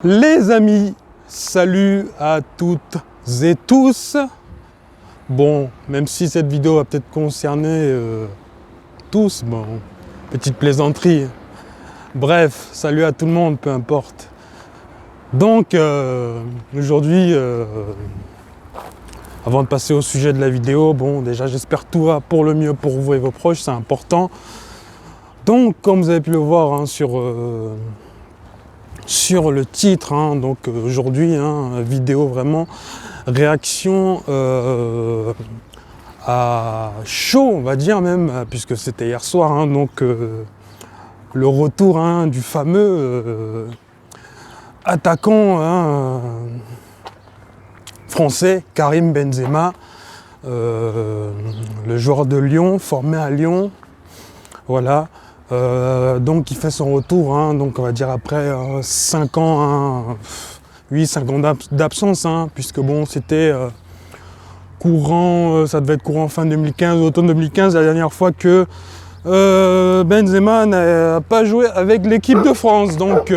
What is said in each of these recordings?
Les amis, salut à toutes et tous. Bon, même si cette vidéo va peut-être concerner tous, bon, petite plaisanterie. Bref, salut à tout le monde, peu importe. Donc, aujourd'hui, avant de passer au sujet de la vidéo, bon, déjà j'espère que tout va pour le mieux pour vous et vos proches, c'est important. Donc, comme vous avez pu le voir hein, sur le titre, hein, donc aujourd'hui, vidéo vraiment réaction à chaud, on va dire même, puisque c'était hier soir, hein, donc le retour du fameux attaquant français Karim Benzema, le joueur de Lyon, formé à Lyon, voilà. Donc il fait son retour, donc on va dire après 5 ans, 5 ans d'absence, puisque bon c'était courant, ça devait être courant fin 2015, automne 2015, la dernière fois que Benzema n'a pas joué avec l'équipe de France. Donc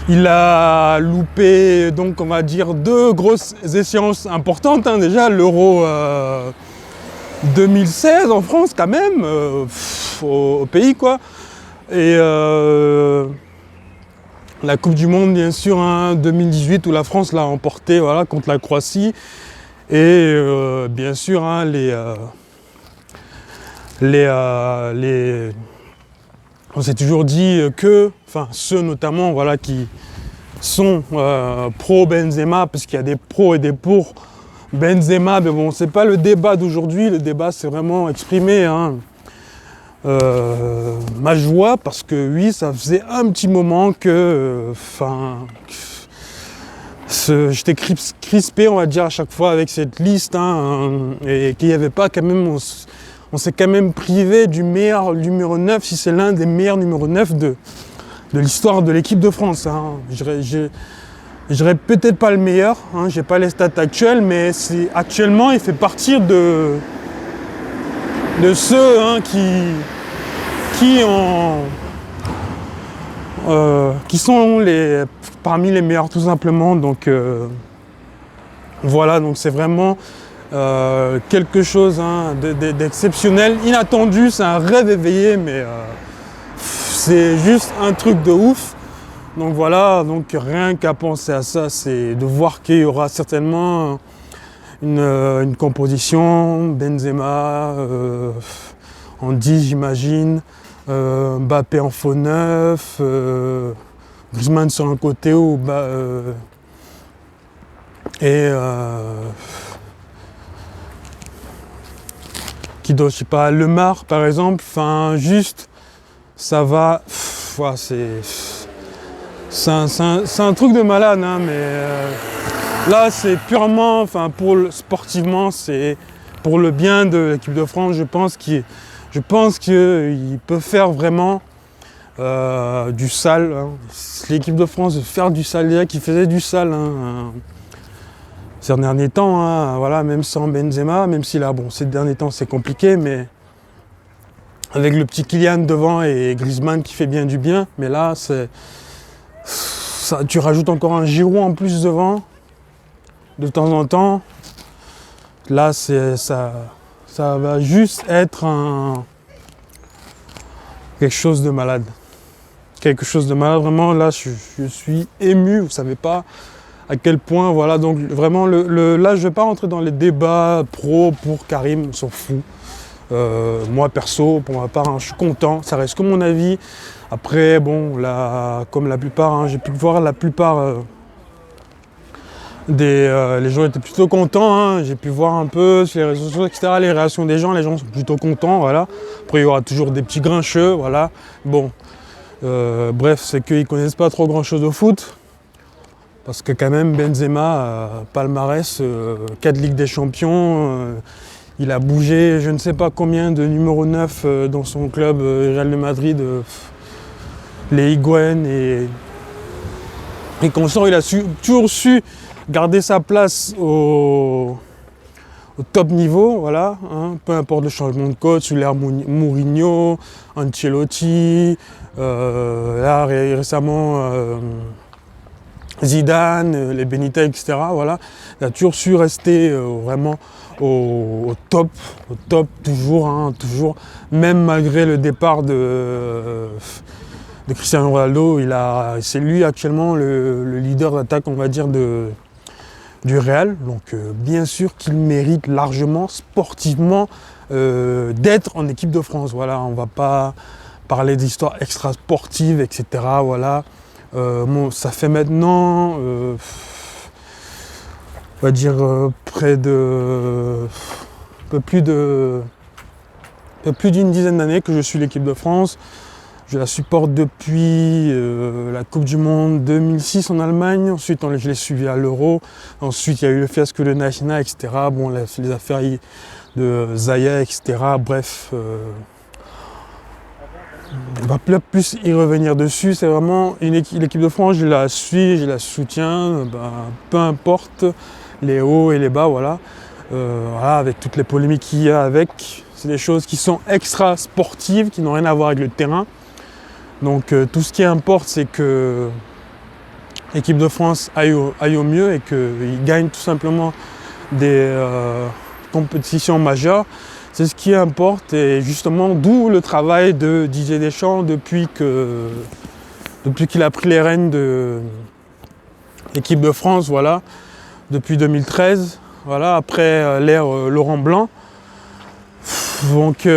il a loupé, donc on va dire, deux grosses échéances importantes, déjà l'Euro 2016 en France quand même, au pays quoi, et la Coupe du Monde bien sûr 2018 où la France l'a emporté, voilà, contre la Croatie, et bien sûr on s'est toujours dit que, enfin ceux notamment voilà qui sont pro Benzema, parce qu'il y a des pros et des pour Benzema, mais bon, c'est pas le débat d'aujourd'hui. Le débat, c'est vraiment exprimer ma joie, parce que oui, ça faisait un petit moment que, j'étais crispé, on va dire, à chaque fois avec cette liste, et qu'il n'y avait pas quand même, on s'est quand même privé du meilleur numéro 9, si c'est l'un des meilleurs numéros 9 de l'histoire de l'équipe de France. Je dirais peut-être pas le meilleur, j'ai pas les stats actuelles, mais actuellement il fait partie de ceux qui sont parmi les meilleurs tout simplement. Donc voilà, donc c'est vraiment quelque chose d'exceptionnel, inattendu, c'est un rêve éveillé, mais c'est juste un truc de ouf. Donc voilà, donc rien qu'à penser à ça, c'est de voir qu'il y aura certainement une composition, Benzema en 10 j'imagine, Mbappé en faux neuf, Griezmann sur un côté qui doit, je sais pas, Lemar par exemple, juste ça va, c'est un truc de malade, mais là c'est purement, sportivement, c'est pour le bien de l'équipe de France. Je pense qu'il peut faire vraiment du sale. L'équipe de France de faire du sale, déjà qui faisait du sale ces derniers temps, voilà, même sans Benzema, même si là, bon, ces derniers temps c'est compliqué, mais avec le petit Kylian devant et Griezmann qui fait bien du bien, mais là c'est ça, tu rajoutes encore un Giroud en plus devant, de temps en temps. Là, ça va juste être quelque chose de malade. Quelque chose de malade, vraiment. Là, je suis ému, vous savez pas à quel point, voilà. Donc, vraiment, là, je vais pas rentrer dans les débats pro pour Karim, on s'en fout. Moi, perso, pour ma part, je suis content. Ça reste que mon avis. Après, bon, comme la plupart, j'ai pu voir la plupart les gens étaient plutôt contents. J'ai pu voir un peu sur les réseaux sociaux, etc., les réactions des gens. Les gens sont plutôt contents, voilà. Après, il y aura toujours des petits grincheux, voilà. Bon, bref, c'est qu'ils connaissent pas trop grand-chose au foot. Parce que quand même, Benzema, palmarès, 4 Ligues des Champions, il a bougé je ne sais pas combien de numéro 9 dans son club Real de Madrid, les Higuaín, et qu'on sent, il a toujours su garder sa place au top niveau, voilà, peu importe le changement de coach, sous l'ère Mourinho, Ancelotti, Là récemment, Zidane, les Benitez, etc. Voilà, il a toujours su rester vraiment au top, toujours, hein, toujours, même malgré le départ de Cristiano Ronaldo. C'est lui actuellement le leader d'attaque, on va dire, du Real. Donc bien sûr qu'il mérite largement, sportivement, d'être en équipe de France. Voilà, on ne va pas parler d'histoires extra sportives, etc. Voilà. Bon, ça fait maintenant, on va dire, près de un peu plus d'une dizaine d'années que je suis l'équipe de France. Je la supporte depuis la Coupe du Monde 2006 en Allemagne. Ensuite, je l'ai suivi à l'Euro. Ensuite, il y a eu le fiasco de National, etc. Bon, les affaires de Zaya, etc. Bref, on va plus y revenir dessus. C'est vraiment l'équipe de France, je la suis, je la soutiens, peu importe les hauts et les bas, voilà. Voilà, avec toutes les polémiques qu'il y a avec. C'est des choses qui sont extra sportives, qui n'ont rien à voir avec le terrain. Donc tout ce qui importe, c'est que l'équipe de France aille au mieux et qu'ils gagnent tout simplement des compétitions majeures. C'est ce qui importe, et justement d'où le travail de Didier Deschamps depuis qu'il a pris les rênes de l'équipe de France, voilà, depuis 2013, voilà, après l'ère Laurent Blanc. Donc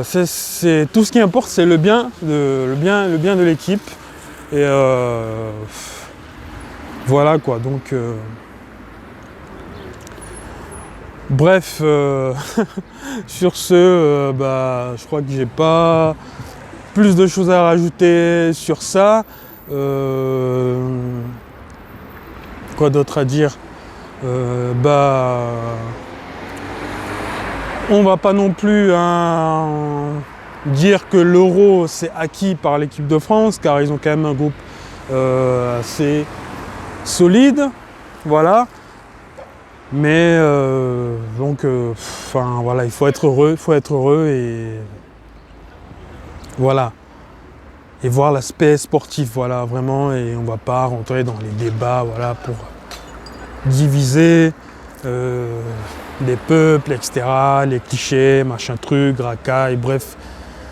c'est tout ce qui importe, c'est le bien de l'équipe, et voilà quoi. Donc bref, sur ce, je crois que j'ai pas plus de choses à rajouter sur ça. Quoi d'autre à dire? On va pas non plus dire que l'Euro c'est acquis par l'équipe de France, car ils ont quand même un groupe assez solide, voilà. Mais voilà, il faut être heureux et voilà, et voir l'aspect sportif, voilà, vraiment. Et on va pas rentrer dans les débats, voilà, pour diviser les peuples, etc., les clichés, machin truc, racaille, bref,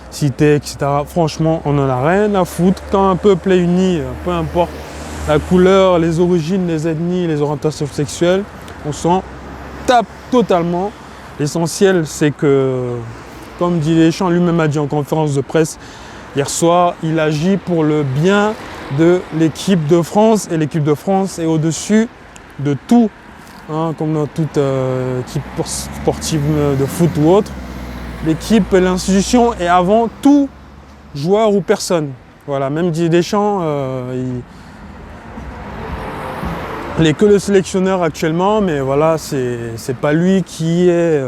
cité, etc. Franchement, on en a rien à foutre. Quand un peuple est uni, peu importe la couleur, les origines, les ethnies, les orientations sexuelles, on s'en tape totalement. L'essentiel, c'est que, comme Didier Deschamps lui-même a dit en conférence de presse hier soir, il agit pour le bien de l'équipe de France, et l'équipe de France est au-dessus de tout, hein, comme dans toute équipe sportive de foot ou autre. L'équipe et l'institution est avant tout joueur ou personne. Voilà, même Didier Deschamps, il n'est que le sélectionneur actuellement, mais voilà, c'est pas lui qui est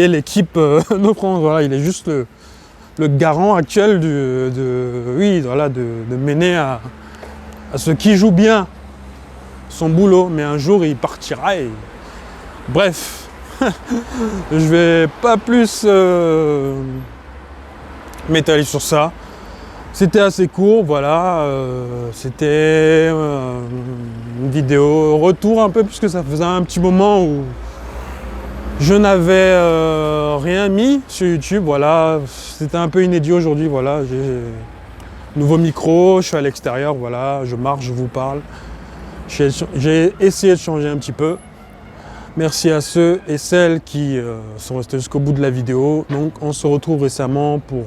l'équipe de France. Voilà, il est juste le garant actuel de mener à ceux qui jouent bien son boulot, mais un jour il partira et bref. Je vais pas plus m'étaler sur ça. C'était assez court, voilà, c'était une vidéo retour un peu, puisque ça faisait un petit moment où je n'avais rien mis sur YouTube, voilà, c'était un peu inédit aujourd'hui, voilà, j'ai nouveau micro, je suis à l'extérieur, voilà, je marche, je vous parle. J'ai essayé de changer un petit peu. Merci à ceux et celles qui sont restés jusqu'au bout de la vidéo. Donc on se retrouve récemment pour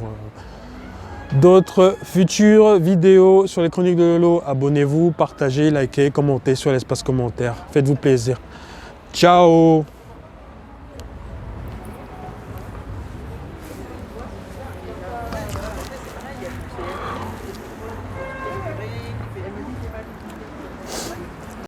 d'autres futures vidéos sur les chroniques de Lolo. Abonnez-vous, partagez, likez, commentez sur l'espace commentaire. Faites-vous plaisir. Ciao!